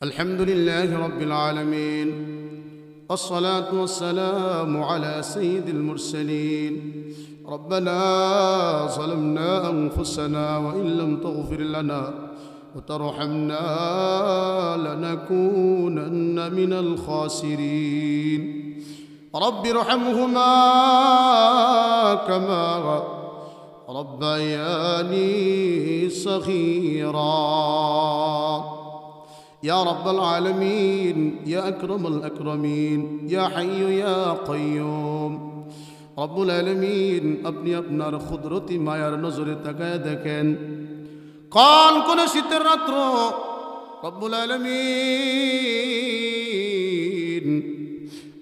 الحمد لله رب العالمين والصلاة والسلام على سيد المرسلين ربنا ظلمنا أنفسنا وإن لم تغفر لنا وترحمنا لنكونن من الخاسرين رب ارحمهما كما ربياني صغيرا يا رب العالمين يا أكرم الأكرمين يا حي يا قيوم رب العالمين আপনি আপনার কুদরতি মায়ার নজরে তাকায় দেখেন কোন শীতের রাত্র রব্বুল আলামিন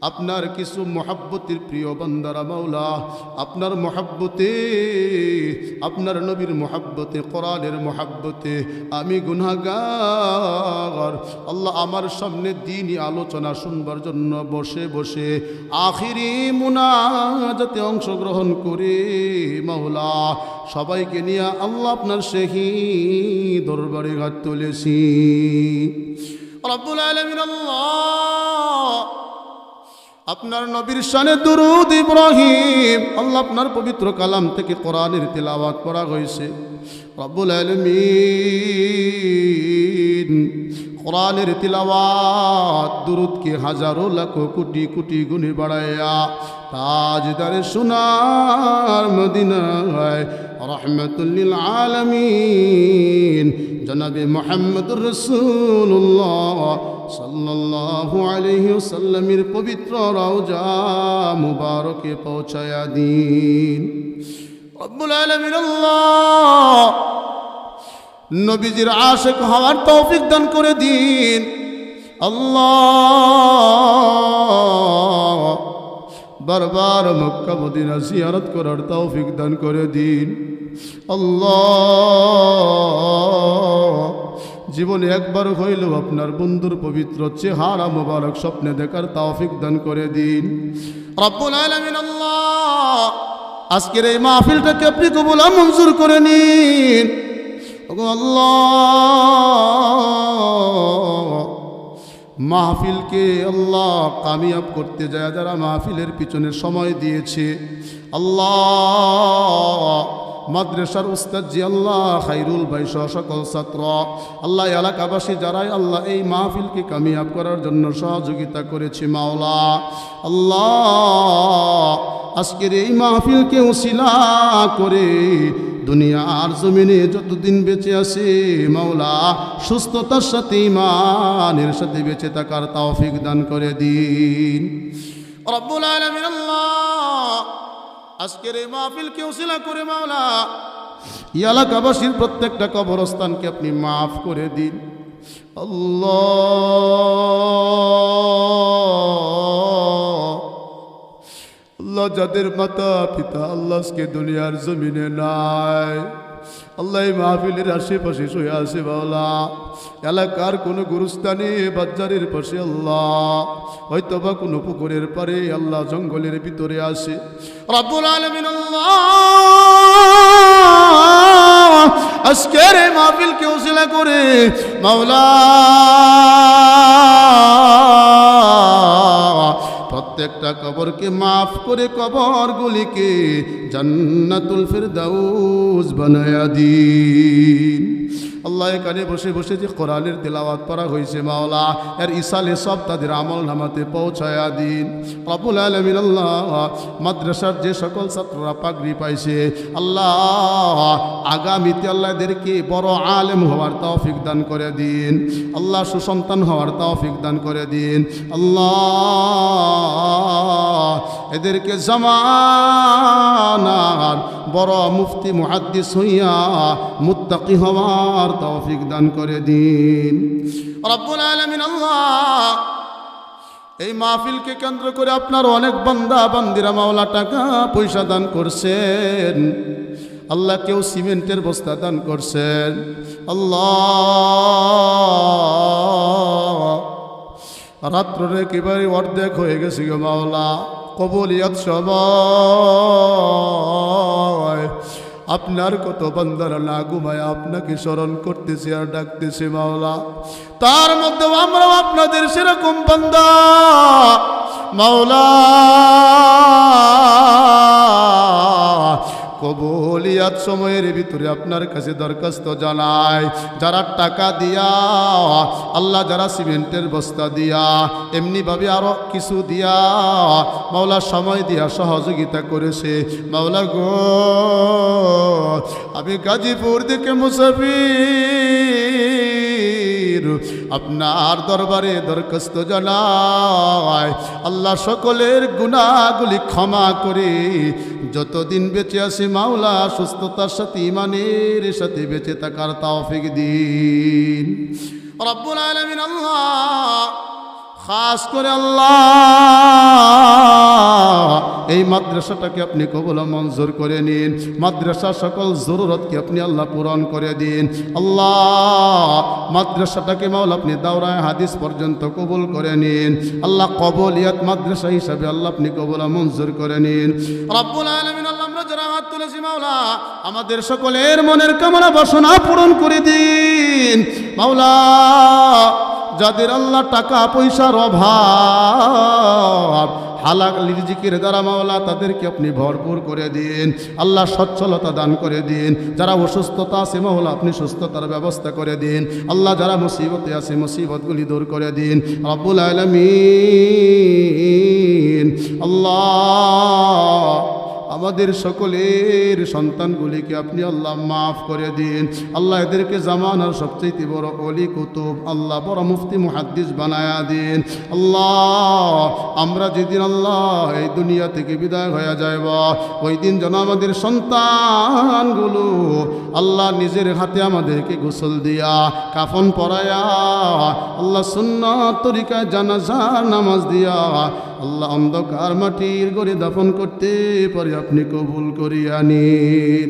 আপনার কিছু মহব্বতের প্রিয় বান্দারা মাওলা আপনার মহব্বতে আপনার নবীর মহব্বতে কোরআনের মহব্বতে আমি গুনাহগার আল্লাহ আমার সামনে দ্বীনি আলোচনা শুনবার জন্য বসে বসে আখিরি মুনাজাতে অংশগ্রহণ করে মাওলা সবাইকে নিয়ে আল্লাহ আপনার সেই দরবারে হাত তুলেছি রব্বুল আলামিন আল্লাহ আপনার নবীর শানে দুরূদ ইব্রাহিম আল্লাহ আপনার পবিত্র কালাম থেকে কোরআনের তিলাওয়াত করা হয়েছে রব্বুল আলামিন কোরআনের তিলাওয়াত দুরূদকে হাজারো লাখ কোটি কোটি গুণে বাড়ায়া তাজদারে সোনার মদিনায় রহমাতুল লিল আলামিন জনাবে মুহাম্মদুর রাসূলুল্লাহ সাল্লাল্লাহু আলাইহি ওয়াসাল্লামের পবিত্র রওজা মুবারকে পৌঁছায়া দিন রব্বুল আলামিন আল্লাহ নবীজির আশিক হওয়ার তৌফিক দান করে দিন আল্লাহ বারবার মক্কা মদিনা জিয়ারত করার তৌফিক দান করে দিন আল্লাহ জীবনে একবার হইলেও আপনার বন্ধুর পবিত্র চেহারা মোবারক স্বপ্নে দেখার তৌফিক দান করে দিন রব্বুল আলামিন আল্লাহ আজকের এই মাহফিলটাকে আপনি কবুল মঞ্জুর করে নিন ওগো আল্লাহ মাহফিলকে আল্লাহ কামিয়াব করতে যায় যারা মাহফিলের পিছনে সময় দিয়েছে আল্লাহ মাদ্রাসার উস্তাদ জি আল্লাহ খাইরুল ভাই সহ সকল ছাত্র আল্লাহ এলাকাবাসী যারাই আল্লাহ এই মাহফিলকে কামিয়াব করার জন্য সহযোগিতা করেছে মাওলা আল্লাহ আজকের এই মাহফিলকে উসিলা করে দুনিয়ার জমিনে যতদিন বেঁচে আছে মাওলা সুস্থতার সাথে ঈমানের সাথে বেঁচে থাকার তৌফিক দান করে দিন রব্বুল আলামিন আল্লাহ আজকের এই মাহফিলকে উসিলা করে মাওলা এলাকাবাসীর প্রত্যেকটা কবরস্থানকে আপনি মাফ করে দিন আল্লাহ যাদের মাতা পিতা আল্লাহ আজকে দুনিয়ার জমিনে নাই আল্লাহ এই মাহফিলের আশেপাশে শুয়ে আছে মাওলা এলাকার কোনো গুরুস্থানে বাজারের পাশে আল্লাহ হয়তো বা কোনো পুকুরের পারে আল্লাহ জঙ্গলের ভিতরে আসে রব্বুল আলামিন আল্লাহ আজকের এই মাহফিলকে উসিলা করে মাওলা প্রত্যেকটা কবরকে মাফ করে কবরগুলিকে জান্নাতুল ফিরদাউস বানায়া দিন আল্লাহ এখানে বসে বসে যে কোরআনের তেলাওয়াত করা হয়েছে মাওলা এর ইসালে সব তাদের আমল নামাতে পৌঁছায়া দিন রব্বুল আলামিন আল্লাহ মাদ্রাসার যে সকল ছাত্ররা পাগড়ি পাইছে আল্লাহ আগামীতে আল্লাহ এদেরকে বড় আলেম হওয়ার তৌফিক দান করে দিন আল্লাহ সুসন্তান হওয়ার তৌফিক দান করে দিন আল্লাহ এদেরকে জামানার বড় মুফতি মুহাদ্দিস হইয়া মুত্তাকি হওয়ার তৌফিক দান করে দিন রব্বুল আলামিন আল্লাহ এই মাহফিলকে কেন্দ্র করে আপনার অনেক বান্দা বান্দিরা মাওলা টাকা পয়সা দান করছেন আল্লাহ কেউ সিমেন্টের বস্তা দান করছেন আল্লাহ রাত্রে একেবারে অর্ধেক হয়ে গেছে গো মাওলা কবুলিয়ত সবাই আপনার কত বান্দারা না ঘুমায় আপনাকে স্মরণ করতেছে আর ডাকতেছে মাওলা, তার মধ্যে আমরাও আপনাদের সেরকম বান্দা মাওলা। কবুলিয়াত সময়ের ভিতরে আপনার কাছে দরখাস্ত জানায়, যারা টাকা দিয়া আল্লাহ, যারা সিমেন্টের বস্তা দিয়া এমনিভাবে আরো কিছু দিয়া মাওলা সময় দিয়া সহযোগিতা করেছে মাওলা গো, আমি গাজীপুর থেকে মুসাফির আপনার দরবারে দরখাস্ত জানায়, আল্লাহ সকলের গুনাহগুলি ক্ষমা করে যতদিন বেঁচে আছি মাওলা সুস্থতার সাথে ঈমানের সাথে বেঁচে থাকার তৌফিক দিন রব্বুল আলামিন। আল্লাহ খাস করে আল্লাহ এই মাদ্রাসাটাকে আপনি কবুল মঞ্জুর করে নিন, মাদ্রাসার সকল জরুরতকে আপনি আল্লাহ পূরণ করে দিন আল্লাহ। মাদ্রাসাটাকে মাওলা আপনি দাওরায়ে হাদিস পর্যন্ত কবুল করে নিন আল্লাহ, কবুলিয়াত মাদ্রাসা হিসাবে আল্লাহ আপনি কবুল মঞ্জুর করে নিন রব্বুল আলামিন। আল্লাহ আমরা যারা হাত তুলেছি মাওলা আমাদের সকলের মনের কামনা বাসনা পূরণ করে দিন মাওলা। যাদের আল্লাহ টাকা পয়সার অভাব হালাল রিজিকের দ্বারা মাওলা তাদেরকে আপনি ভরপুর করে দিন আল্লাহ, সচ্ছলতা দান করে দিন। যারা অসুস্থতা আছে মাওলা আপনি সুস্থতার ব্যবস্থা করে দিন আল্লাহ, যারা মুসিবতে আছে মুসিবতগুলি দূর করে দিন রব্বুল আলামিন। আল্লাহ আমাদের সকলের সন্তানগুলিকে আপনি আল্লাহ মাফ করে দিন আল্লাহ, এদেরকে জামানার সবচেয়ে বড় ওলি কুতুব আল্লাহ, বড় মুফতি মুহাদ্দিস বানায়া দিন আল্লাহ। আমরা যেদিন আল্লাহ এই দুনিয়া থেকে বিদায় হয়ে যাইব ওই দিন যেন আমাদের সন্তানগুলো আল্লাহ নিজের হাতে আমাদেরকে গোসল দিয়া কাফন পরায়া আল্লাহ সুন্নাত তরিকায় জানাজার নামাজ দিয়া আল্লাহ অন্ধকার মাটির ঘরে দাফন করতে পারি আপনি কবুল করিয়া নিন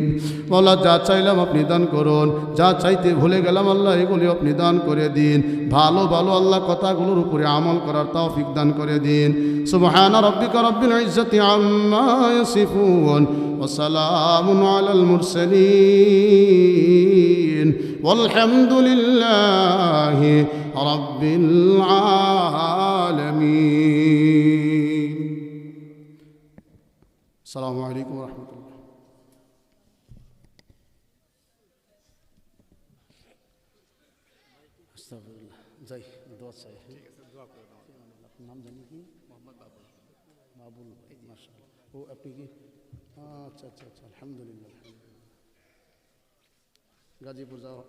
মাওলা। যা চাইলাম আপনি দান করুন, যা চাইতে ভুলে গেলাম আল্লাহ এগুলি আপনি দান করে দিন। ভালো ভালো আল্লাহ কথাগুলোর উপরে আমল করার তৌফিক দান করে দিন। সুবহানা রাব্বিকা রাব্বিল ইজ্জাতি আম্মা ইয়াসিফুন ওয়া সালামুন আলাল মুরসালিন ওয়ালহামদুলিল্লাহি রাব্বিল আলামিন। আসসালামু আলাইকুম ওয়া রাহমাতুল্লাহ। আস্তাগফিরুল্লাহ। যাই দোয়া চাই। আপনার নাম জানি কি? মোহাম্মদ বাবুল। বাবুল, মাশাআল্লাহ। ও আপনি কি? আচ্ছা আচ্ছা আচ্ছা, আলহামদুলিল্লাহ। গাজীপুর যাওয়া